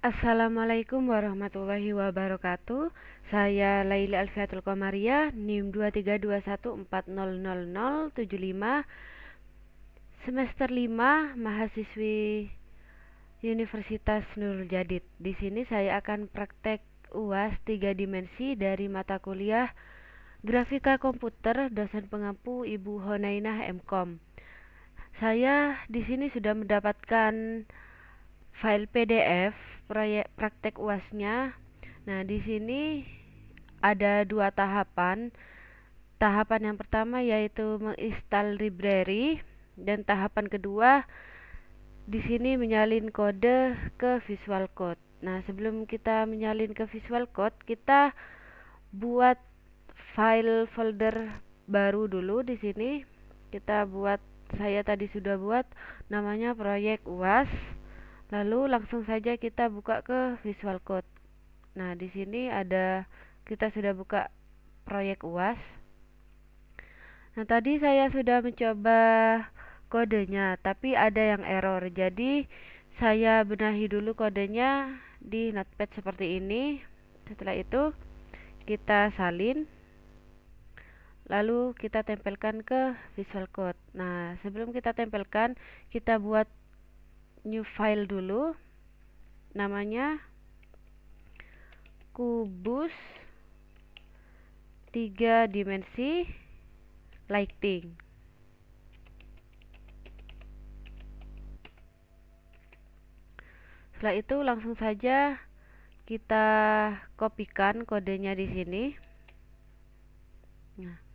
Assalamualaikum warahmatullahi wabarakatuh. Saya Laila Alfiatul Qomariyah, NIM 2321400075, semester 5, mahasiswi Universitas Nurul Jadid. Di sini saya akan praktek UAS 3 dimensi dari mata kuliah Grafika Komputer, dosen pengampu Ibu Honainah MKom. Saya di sini sudah mendapatkan file PDF proyek praktek UASnya. Nah, di sini ada dua tahapan. Tahapan yang pertama yaitu menginstal library, dan tahapan kedua di sini menyalin kode ke Visual Code. Nah, sebelum kita menyalin ke Visual Code, kita buat file folder baru dulu. Di sini saya tadi sudah buat namanya proyek UAS. Lalu langsung saja kita buka ke Visual Code. Nah, di sini kita sudah buka proyek UAS. Nah, tadi saya sudah mencoba kodenya, tapi ada yang error. Jadi, saya benahi dulu kodenya di Notepad seperti ini. Setelah itu, kita salin. Lalu kita tempelkan ke Visual Code. Nah, sebelum kita tempelkan, kita buat new file dulu. Namanya kubus 3 dimensi lighting. Setelah itu langsung saja kita kopikan kodenya di sini. Nah,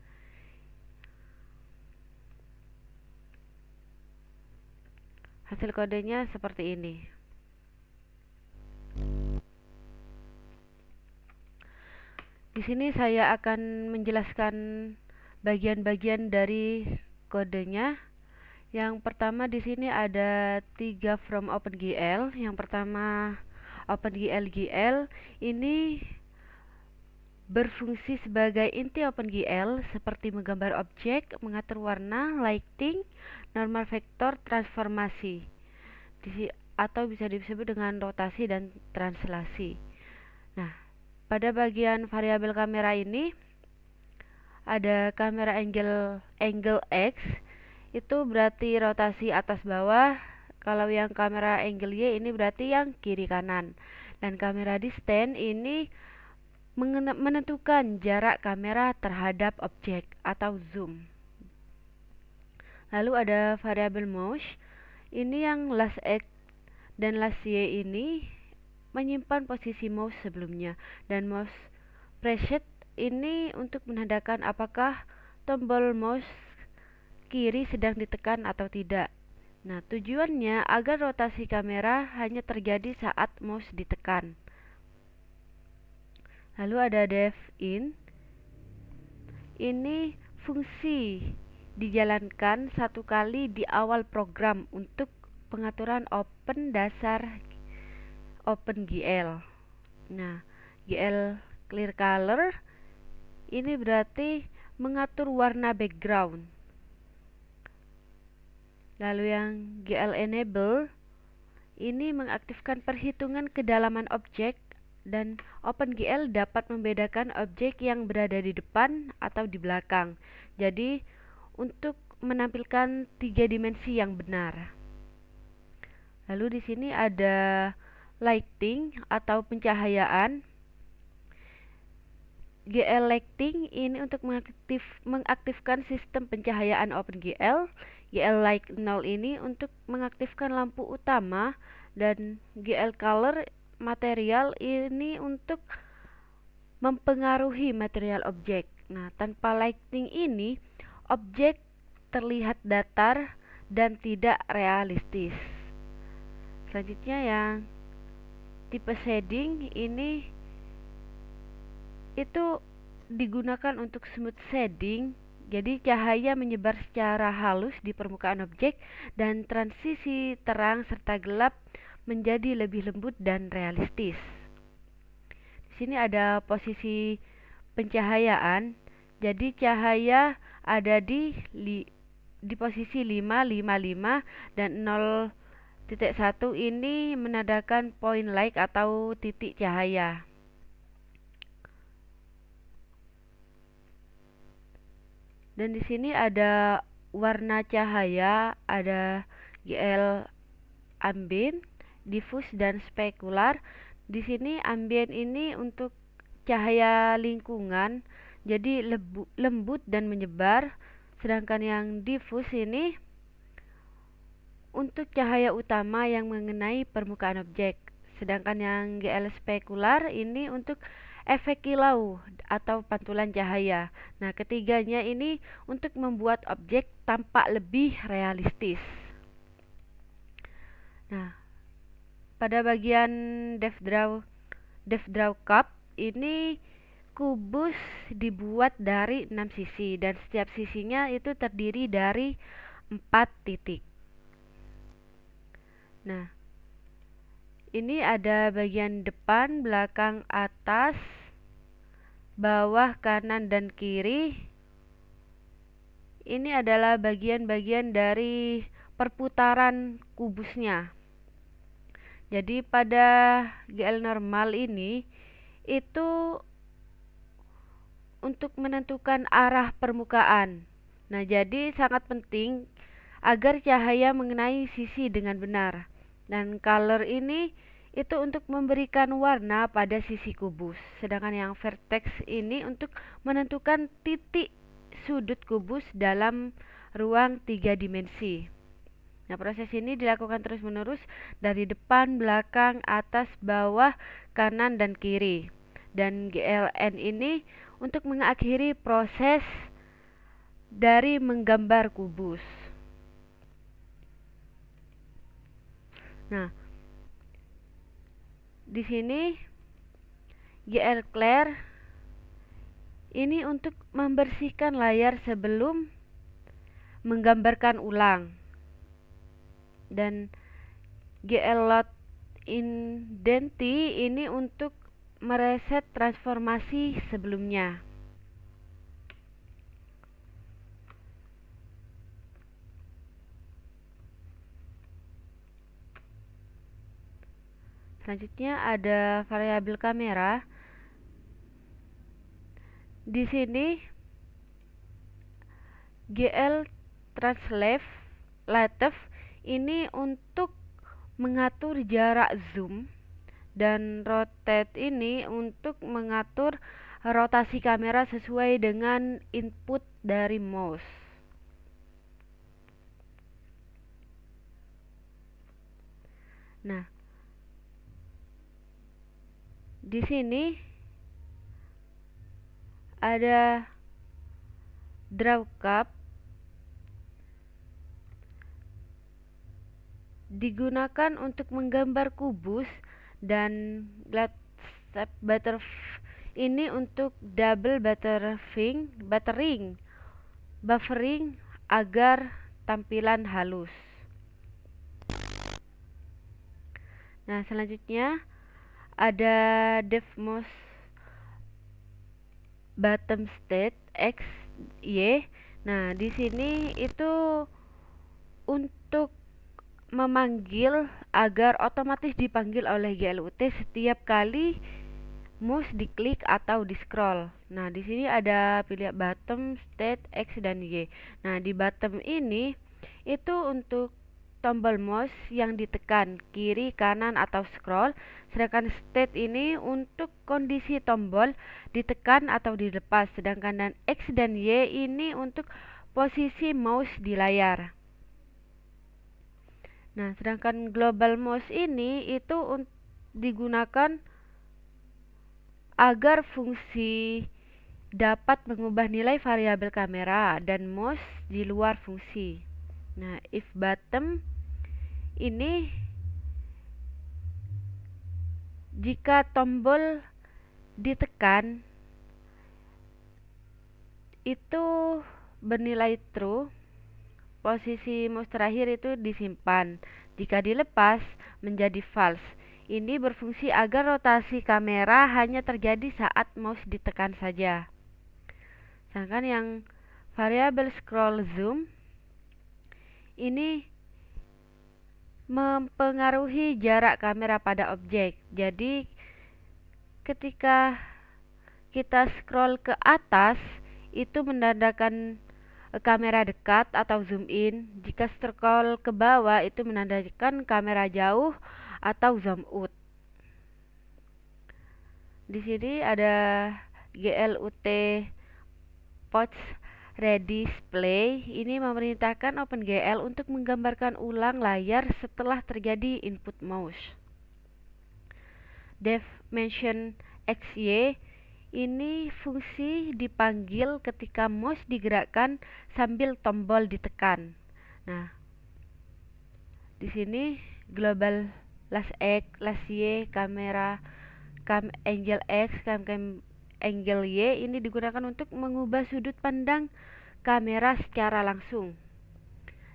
hasil kodenya seperti ini. Di sini saya akan menjelaskan bagian-bagian dari kodenya. Yang pertama di sini ada 3 from OpenGL. Yang pertama OpenGL GL ini berfungsi sebagai inti OpenGL seperti menggambar objek, mengatur warna, lighting, normal vektor, transformasi, atau bisa disebut dengan rotasi dan translasi. Nah, pada bagian variabel kamera ini ada kamera angle X, itu berarti rotasi atas bawah. Kalau yang kamera angle Y ini berarti yang kiri kanan. Dan kamera distance ini menentukan jarak kamera terhadap objek atau zoom. Lalu ada variabel mouse. Ini yang last X dan last Y ini menyimpan posisi mouse sebelumnya, dan mouse preset ini untuk menandakan apakah tombol mouse kiri sedang ditekan atau tidak. Nah, tujuannya agar rotasi kamera hanya terjadi saat mouse ditekan. Lalu ada def in. Ini fungsi dijalankan satu kali di awal program untuk pengaturan open dasar OpenGL. Nah, GL clear color ini berarti mengatur warna background. Lalu yang GL enable ini mengaktifkan perhitungan kedalaman objek, dan OpenGL dapat membedakan objek yang berada di depan atau di belakang. Jadi, untuk menampilkan 3 dimensi yang benar. Lalu di sini ada lighting atau pencahayaan. GL lighting ini untuk mengaktifkan sistem pencahayaan OpenGL. GL light 0 ini untuk mengaktifkan lampu utama, dan GL color material ini untuk mempengaruhi material objek. Nah, tanpa lighting ini objek terlihat datar dan tidak realistis. Selanjutnya yang tipe shading ini itu digunakan untuk smooth shading. Jadi cahaya menyebar secara halus di permukaan objek, dan transisi terang serta gelap menjadi lebih lembut dan realistis. Di sini ada posisi pencahayaan. Jadi cahaya ada di posisi 5, 5, 5 dan 0, Titik 1 ini menandakan point light atau titik cahaya. Dan di sini ada warna cahaya, ada GL ambient, diffuse dan spekular. Di sini ambient ini untuk cahaya lingkungan, jadi lembut dan menyebar. Sedangkan yang diffuse ini untuk cahaya utama yang mengenai permukaan objek. Sedangkan yang GL spekular ini untuk efek kilau atau pantulan cahaya. Nah, ketiganya ini untuk membuat objek tampak lebih realistis. Nah, pada bagian Dev Draw Cup ini kubus dibuat dari 6 sisi dan setiap sisinya itu terdiri dari 4 titik. Nah, ini ada bagian depan, belakang, atas, bawah, kanan, dan kiri. Ini adalah bagian-bagian dari perputaran kubusnya. Jadi pada GL normal ini itu untuk menentukan arah permukaan. Nah, jadi sangat penting agar cahaya mengenai sisi dengan benar. Dan color ini itu untuk memberikan warna pada sisi kubus. Sedangkan yang vertex ini untuk menentukan titik sudut kubus dalam ruang 3 dimensi. Nah, proses ini dilakukan terus-menerus dari depan, belakang, atas, bawah, kanan, dan kiri. Dan GLN ini untuk mengakhiri proses dari menggambar kubus. Nah, di sini GL Clear ini untuk membersihkan layar sebelum menggambarkan ulang. Dan GL Load Indenti ini untuk mereset transformasi sebelumnya. Selanjutnya ada variabel kamera. Di sini GL Translative ini untuk mengatur jarak zoom dan rotate ini untuk mengatur rotasi kamera sesuai dengan input dari mouse. Nah, di sini ada draw cup digunakan untuk menggambar kubus, dan glad ini untuk double buffering agar tampilan halus. Nah, selanjutnya ada DevMouse bottom state X, Y. Nah, di sini itu untuk memanggil agar otomatis dipanggil oleh GLUT setiap kali mouse diklik atau di scroll. Nah, di sini ada pilihan bottom, state, X, dan Y. Nah, di bottom ini itu untuk tombol mouse yang ditekan kiri, kanan, atau scroll. Sedangkan state ini untuk kondisi tombol ditekan atau dilepas. Sedangkan dan X dan Y ini untuk posisi mouse di layar. Nah, sedangkan global mouse ini itu digunakan agar fungsi dapat mengubah nilai variabel kamera dan mouse di luar fungsi. Nah, if bottom ini jika tombol ditekan itu bernilai true, posisi mouse terakhir itu disimpan. Jika dilepas menjadi false. Ini berfungsi agar rotasi kamera hanya terjadi saat mouse ditekan saja. Sedangkan yang variabel scroll zoom ini mempengaruhi jarak kamera pada objek. Jadi ketika kita scroll ke atas itu menandakan kamera dekat atau zoom in. Jika scroll ke bawah itu menandakan kamera jauh atau zoom out. Di sini ada GLUT Pouch Redisplay. Ini memerintahkan OpenGL untuk menggambarkan ulang layar setelah terjadi input mouse. Dimension XY ini fungsi dipanggil ketika mouse digerakkan sambil tombol ditekan. Nah, di sini global las X, las Y, kamera, cam angle X, cam angle Y ini digunakan untuk mengubah sudut pandang kamera secara langsung.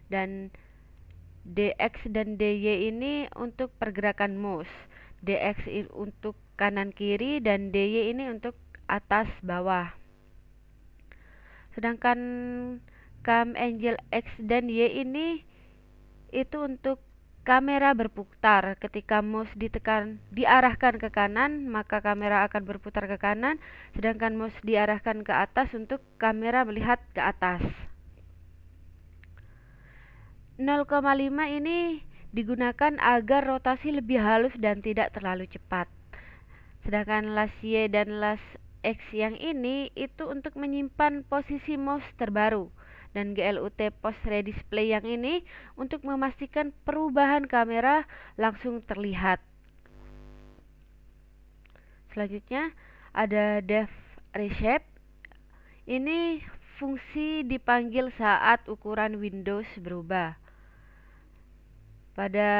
Dan DX dan DY ini untuk pergerakan mouse. DX untuk kanan kiri dan DY ini untuk atas bawah. Sedangkan cam angle X dan Y ini itu untuk kamera berputar. Ketika mouse diarahkan ke kanan, maka kamera akan berputar ke kanan, sedangkan mouse diarahkan ke atas untuk kamera melihat ke atas. 0,5 ini digunakan agar rotasi lebih halus dan tidak terlalu cepat. Sedangkan las Y dan las X yang ini itu untuk menyimpan posisi mouse terbaru. Dan GLUT Post Redisplay yang ini untuk memastikan perubahan kamera langsung terlihat. Selanjutnya ada Depth Reshape. Ini fungsi dipanggil saat ukuran Windows berubah. Pada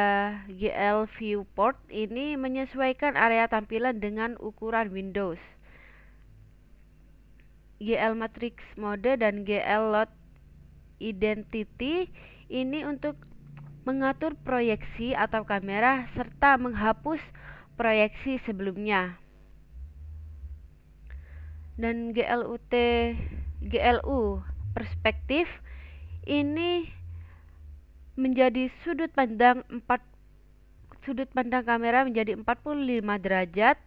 GL Viewport ini menyesuaikan area tampilan dengan ukuran Windows. GL Matrix Mode dan GL Load Identity ini untuk mengatur proyeksi atau kamera serta menghapus proyeksi sebelumnya. Dan GLU perspektif ini menjadi sudut pandang kamera menjadi 45 derajat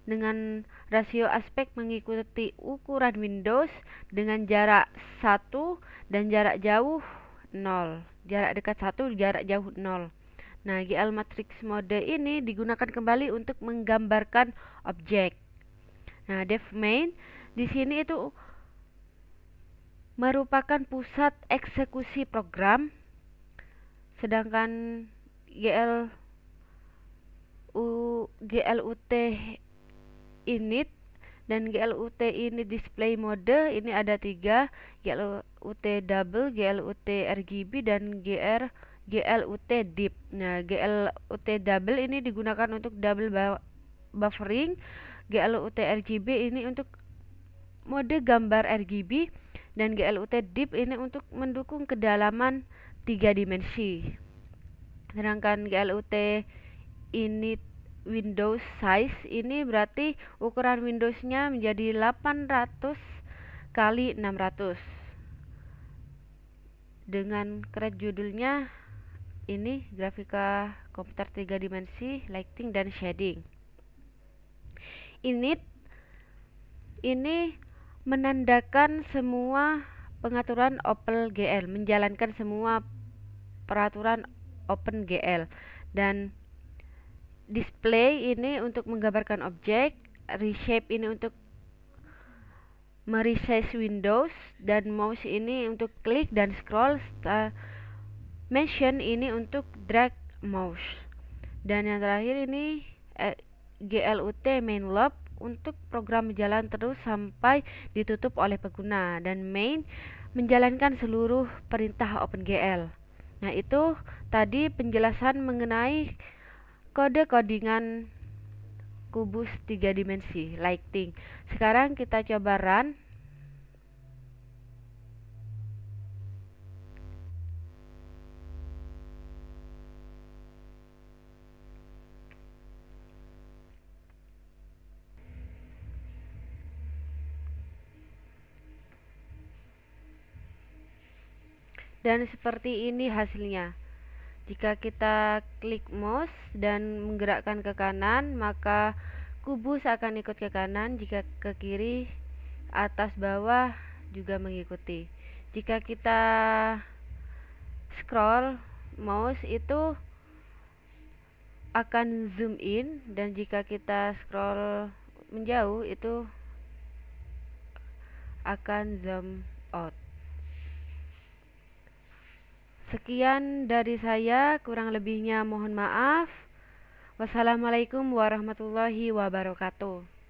dengan rasio aspek mengikuti ukuran Windows dengan jarak 1 dan jarak jauh 0. Jarak dekat 1, jarak jauh 0. Nah, GL Matrix mode ini digunakan kembali untuk menggambarkan objek. Nah, Dev Main di sini itu merupakan pusat eksekusi program, sedangkan GLUT init dan GLUT init display mode ini ada 3, GLUT double, GLUT RGB dan GLUT deep. Nah, GLUT double ini digunakan untuk double buffering, GLUT RGB ini untuk mode gambar RGB, dan GLUT deep ini untuk mendukung kedalaman 3 dimensi. Sedangkan GLUT init Windows size ini berarti ukuran Windowsnya menjadi 800 kali 600 dengan create judulnya ini grafika komputer 3 dimensi, lighting dan shading. Init ini menandakan semua pengaturan OpenGL, menjalankan semua peraturan OpenGL. Dan display ini untuk menggambarkan objek, reshape ini untuk meresize Windows, dan mouse ini untuk klik dan scroll, mention ini untuk drag mouse. Dan yang terakhir ini GLUT main loop untuk program berjalan terus sampai ditutup oleh pengguna, dan main menjalankan seluruh perintah OpenGL. Nah, itu tadi penjelasan mengenai kode codingan kubus 3 dimensi lighting. Sekarang kita coba run. Dan seperti ini hasilnya. Jika kita klik mouse dan menggerakkan ke kanan, maka kubus akan ikut ke kanan, jika ke kiri, atas bawah juga mengikuti. Jika kita scroll mouse itu akan zoom in, dan jika kita scroll menjauh itu akan zoom out. Sekian dari saya, kurang lebihnya mohon maaf. Wassalamualaikum warahmatullahi wabarakatuh.